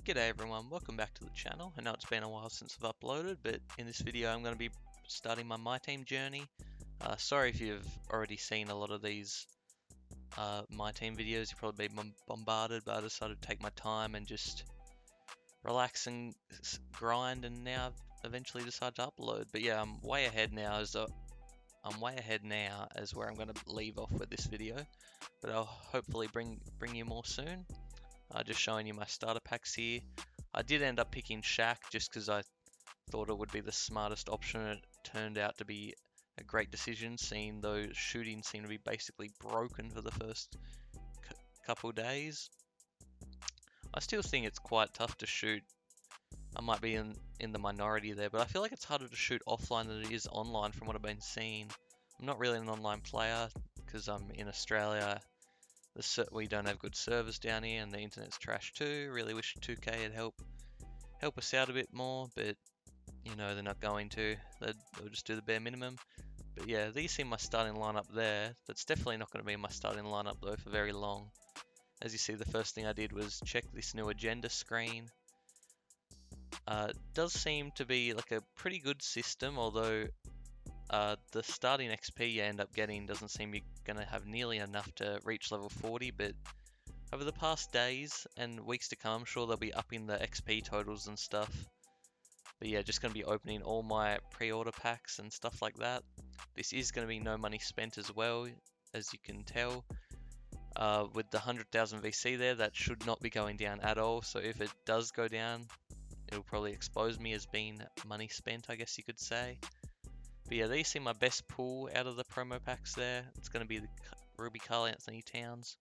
G'day everyone, welcome back to the channel. I know it's been a while since I've uploaded, but in this video I'm going to be starting my MyTeam journey. Sorry if you've already seen a lot of these MyTeam videos, you've probably been bombarded, but I decided to take my time and just relax and grind, and now I've eventually decided to upload. But yeah, I'm way ahead now as where I'm going to leave off with this video, but I'll hopefully bring you more soon. Just showing you my starter packs here. I did end up picking Shaq just because I thought it would be the smartest option. It turned out to be a great decision, seeing though shooting seemed to be basically broken for the first couple days. I still think it's quite tough to shoot. I might be in the minority there, but I feel like it's harder to shoot offline than it is online from what I've been seeing. I'm not really an online player because I'm in Australia. We don't have good servers down here, and the internet's trash too. Really wish 2K would help us out a bit more, but you know they're not going to. They'll just do the bare minimum. But yeah, these seem my starting lineup there. That's definitely not going to be my starting lineup though for very long. As you see, the first thing I did was check this new agenda screen. It does seem to be like a pretty good system, although the starting XP you end up getting doesn't seem you're going to have nearly enough to reach level 40, but over the past days and weeks to come, I'm sure they'll be upping the XP totals and stuff. But yeah, just going to be opening all my pre-order packs and stuff like that. This is going to be no money spent as well, as you can tell. With the 100,000 VC there, that should not be going down at all, so if it does go down, it'll probably expose me as being money spent, I guess you could say. But yeah, these seem my best pull out of the promo packs there. It's going to be the Ruby Carl Anthony Towns.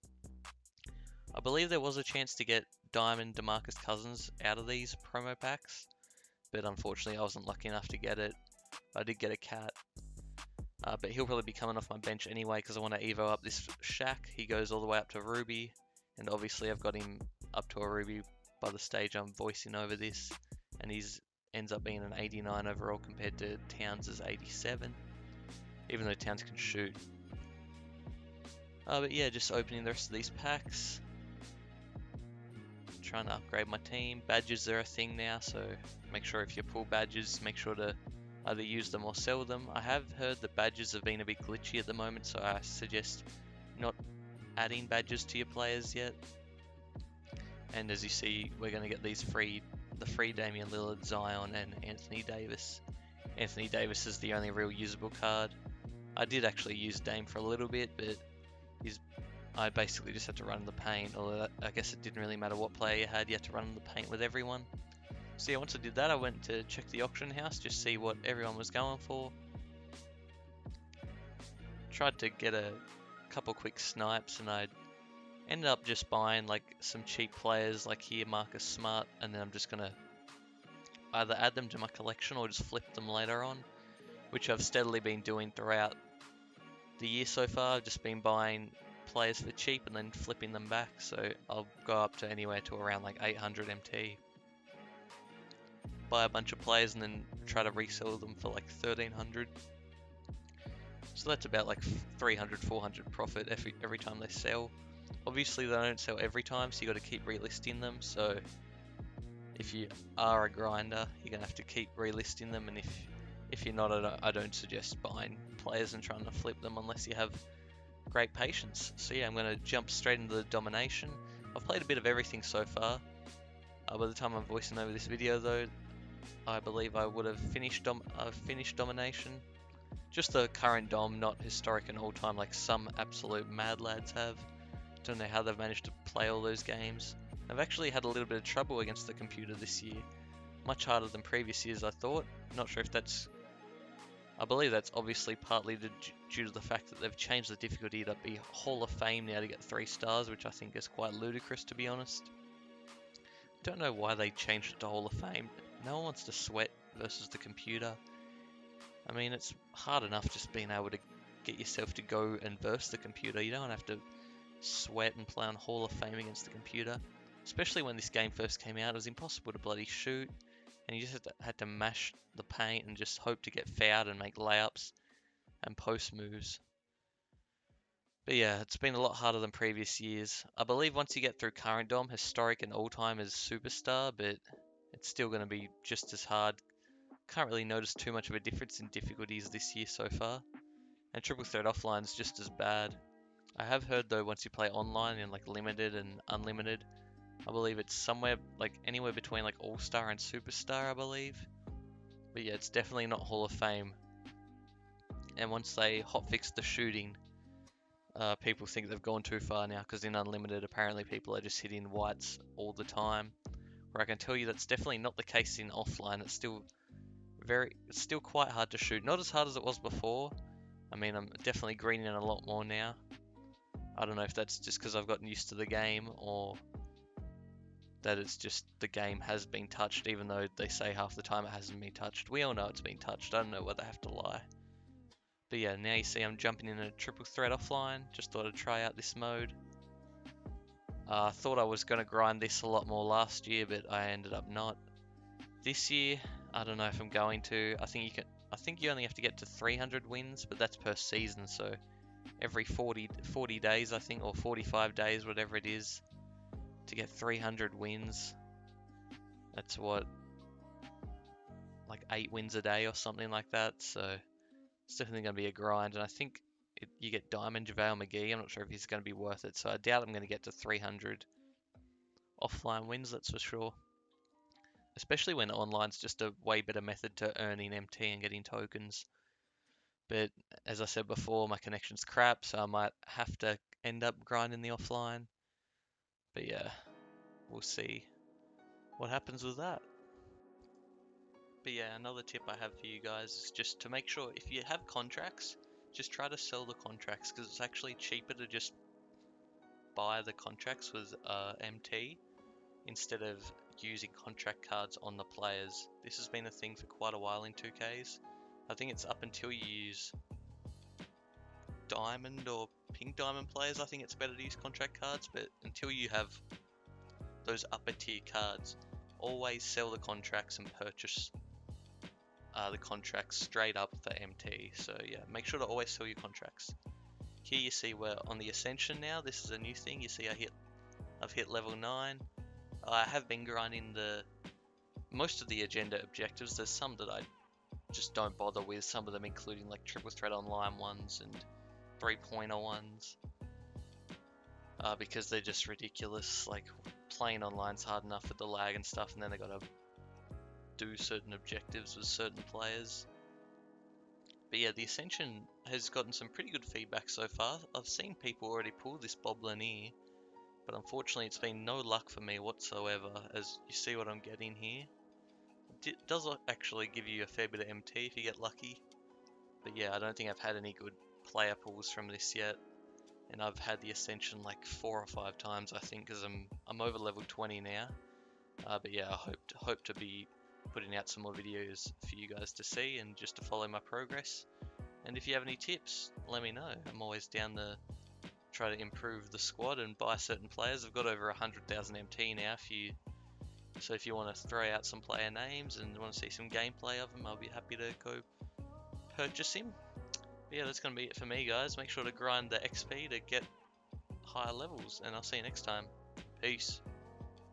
I believe there was a chance to get Diamond DeMarcus Cousins out of these promo packs, but unfortunately I wasn't lucky enough to get it. I did get a cat, but he'll probably be coming off my bench anyway because I want to evo up this Shaq. He goes all the way up to Ruby, and obviously I've got him up to a Ruby by the stage I'm voicing over this, and he's ends up being an 89 overall compared to Towns' 87, even though Towns can shoot. But yeah, just opening the rest of these packs, trying to upgrade my team. Badges are a thing now, so make sure if you pull badges, make sure to either use them or sell them. I have heard that badges have been a bit glitchy at the moment, so I suggest not adding badges to your players yet. And as you see, we're going to get these the free Damian Lillard, Zion, and Anthony Davis. Anthony Davis is the only real usable card. I did actually use Dame for a little bit, but I basically just had to run in the paint, although I guess it didn't really matter what player you had to run in the paint with everyone. So yeah, once I did that, I went to check the auction house, just see what everyone was going for. Tried to get a couple quick snipes, and I ended up just buying like some cheap players like here, Marcus Smart, and then I'm just gonna either add them to my collection or just flip them later on, which I've steadily been doing throughout the year so far. I've just been buying players for cheap and then flipping them back, so I'll go up to anywhere to around like 800 MT. Buy a bunch of players and then try to resell them for like 1300. So that's about like 300, 400 profit every time they sell. Obviously they don't sell every time, so you got to keep relisting them. So if you are a grinder, you're gonna have to keep relisting them, and if you're not, I don't suggest buying players and trying to flip them unless you have great patience. So yeah, I'm gonna jump straight into the Domination. I've played a bit of everything so far. By the time I'm voicing over this video though, I believe I would have finished Domination. Just the current Dom, not historic and all-time like some absolute mad lads have. Don't know how they've managed to play all those games. I've actually had a little bit of trouble against the computer this year. Much harder than previous years, I thought. Not sure if that's... I believe that's obviously partly due to the fact that they've changed the difficulty to be Hall of Fame now to get 3 stars, which I think is quite ludicrous, to be honest. Don't know why they changed it to Hall of Fame. No one wants to sweat versus the computer. I mean, it's hard enough just being able to get yourself to go and verse the computer. You don't have to sweat and play on Hall of Fame against the computer. Especially when this game first came out, it was impossible to bloody shoot, and you just had to mash the paint and just hope to get fouled and make layups and post moves. But yeah, it's been a lot harder than previous years. I believe once you get through current Dom, historic and all-time is superstar, but it's still going to be just as hard. Can't really notice too much of a difference in difficulties this year so far. And triple threat offline is just as bad. I have heard though, once you play online in like limited and unlimited, I believe it's somewhere like anywhere between like all-star and superstar, I believe. But yeah, it's definitely not Hall of Fame. And once they hotfix the shooting, people think they've gone too far now, because in unlimited apparently people are just hitting whites all the time. Where I can tell you that's definitely not the case in offline. It's still quite hard to shoot. Not as hard as it was before. I mean, I'm definitely greening a lot more now. I don't know if that's just because I've gotten used to the game, or that it's just the game has been touched, even though they say half the time it hasn't been touched. We all know it's been touched. I don't know whether I have to lie. But yeah, now you see I'm jumping in a triple threat offline. Just thought I'd try out this mode. I thought I was going to grind this a lot more last year, but I ended up not. This year, I don't know if I'm going to. I think you only have to get to 300 wins, but that's per season, so every 40 days, I think, or 45 days, whatever it is, to get 300 wins. That's what, like 8 wins a day or something like that, so it's definitely going to be a grind, and I think you get Diamond JaVale McGee. I'm not sure if he's going to be worth it, so I doubt I'm going to get to 300 offline wins, that's for sure. Especially when online's just a way better method to earning MT and getting tokens. But as I said before, my connection's crap, so I might have to end up grinding the offline. But yeah, we'll see what happens with that. But yeah, another tip I have for you guys is just to make sure if you have contracts, just try to sell the contracts, because it's actually cheaper to just buy the contracts with MT instead of using contract cards on the players. This has been a thing for quite a while in 2Ks. I think it's up until you use diamond or pink diamond players, I think it's better to use contract cards, but until you have those upper tier cards, always sell the contracts and purchase the contracts straight up for MT. So yeah, make sure to always sell your contracts. Here you see we're on the Ascension now. This is a new thing. You see I've hit level 9. I have been grinding most of the agenda objectives. There's some that I just don't bother with, some of them including like triple threat online ones and 3-pointer ones, because they're just ridiculous. Like, playing online's hard enough with the lag and stuff, and then they gotta do certain objectives with certain players. But yeah, the Ascension has gotten some pretty good feedback so far. I've seen people already pull this Bob Lanier, but unfortunately it's been no luck for me whatsoever, as you see what I'm getting here. It does actually give you a fair bit of MT if you get lucky. But yeah, I don't think I've had any good player pulls from this yet. And I've had the Ascension like 4 or 5 times, I think, because I'm over level 20 now. But yeah, I hope to be putting out some more videos for you guys to see and just to follow my progress. And if you have any tips, let me know. I'm always down to try to improve the squad and buy certain players. I've got over 100,000 MT now. So if you want to throw out some player names and want to see some gameplay of them, I'll be happy to go purchase him. But yeah, that's going to be it for me, guys. Make sure to grind the XP to get higher levels, and I'll see you next time. Peace.